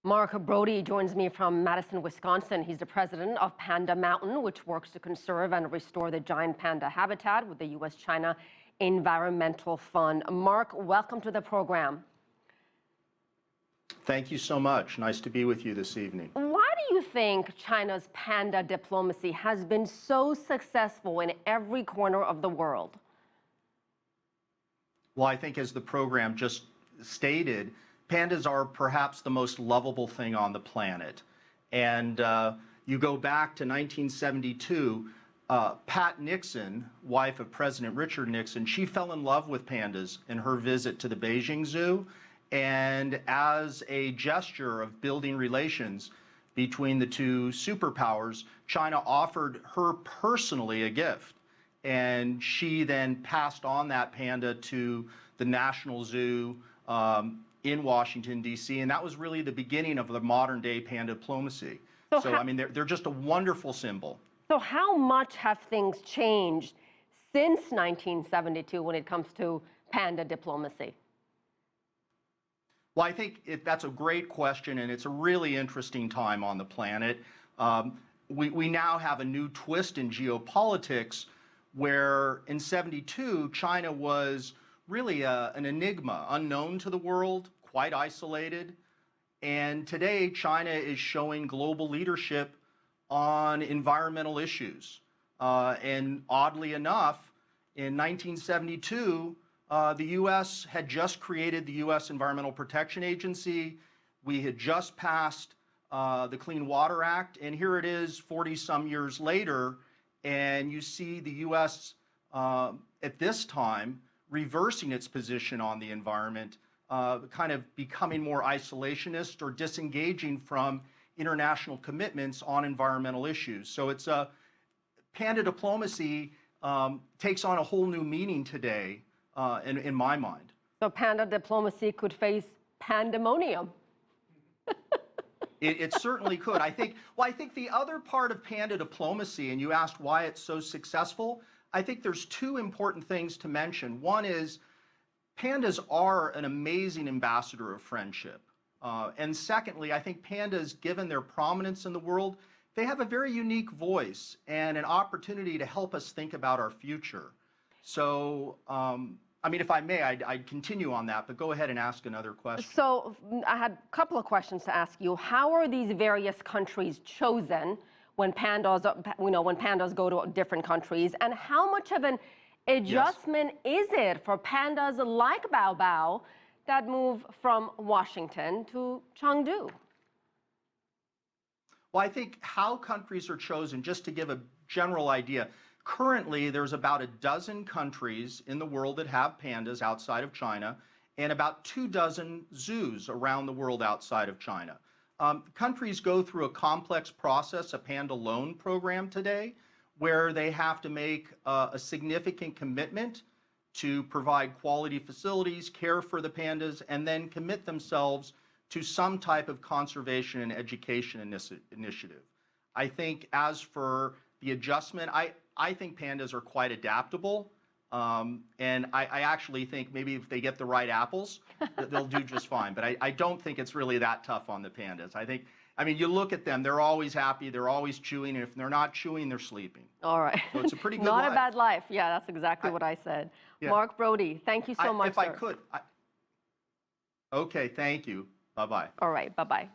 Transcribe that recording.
Marc Brody joins me from Madison, Wisconsin. He's the president of Panda Mountain, which works to conserve and restore the giant panda habitat with the U.S.-China Environmental Fund. Marc, welcome to the program. Thank you so much. Nice to be with you this evening. Why do you think China's panda diplomacy has been so successful in every corner of the world? Well, I think as the program just stated, pandas are perhaps the most lovable thing on the planet. And you go back to 1972, Pat Nixon, wife of President Richard Nixon, she fell in love with pandas in her visit to the Beijing Zoo. And as a gesture of building relations between the two superpowers, China offered her personally a gift. And she then passed on that panda to the National Zoo in Washington, D.C., and that was really the beginning of the modern-day panda diplomacy. So I mean, they're just a wonderful symbol. So how much have things changed since 1972 when it comes to panda diplomacy? Well, I think that's a great question, and it's a really interesting time on the planet. We now have a new twist in geopolitics where in 72, China was really an enigma, unknown to the world, quite isolated. And today, China is showing global leadership on environmental issues. And oddly enough, in 1972, the U.S. had just created the U.S. Environmental Protection Agency. We had just passed the Clean Water Act, and here it is 40-some years later, and you see the U.S. At this time reversing its position on the environment, kind of becoming more isolationist or disengaging from international commitments on environmental issues. So it's panda diplomacy takes on a whole new meaning today, in my mind. So panda diplomacy could face pandemonium. It certainly could. I think the other part of panda diplomacy, and you asked why it's so successful, I think there's two important things to mention. One is pandas are an amazing ambassador of friendship. And secondly, I think pandas, given their prominence in the world, they have a very unique voice and an opportunity to help us think about our future. So, I mean, if I may, I'd continue on that, but go ahead and ask another question. So I had a couple of questions to ask you. How are these various countries chosen when pandas, when pandas go to different countries? And how much of an adjustment is it for pandas like Bao Bao that move from Washington to Chengdu? Well, I think how countries are chosen, just to give a general idea, currently there's about a dozen countries in the world that have pandas outside of China, and about 24 zoos around the world outside of China. Countries go through a complex process, a panda loan program today, where they have to make a significant commitment to provide quality facilities, care for the pandas, and then commit themselves to some type of conservation and education initiative. I think as for the adjustment, I think pandas are quite adaptable. And I actually think maybe if they get the right apples, they'll do just fine. But I don't think it's really that tough on the pandas. I mean, you look at them, they're always happy, they're always chewing, and if they're not chewing, they're sleeping. All right. So it's a pretty good Not life. a bad life. Yeah, that's exactly what I said. Yeah. Marc Brody, thank you so much, if I could. Okay, thank you. Bye-bye. All right, bye-bye.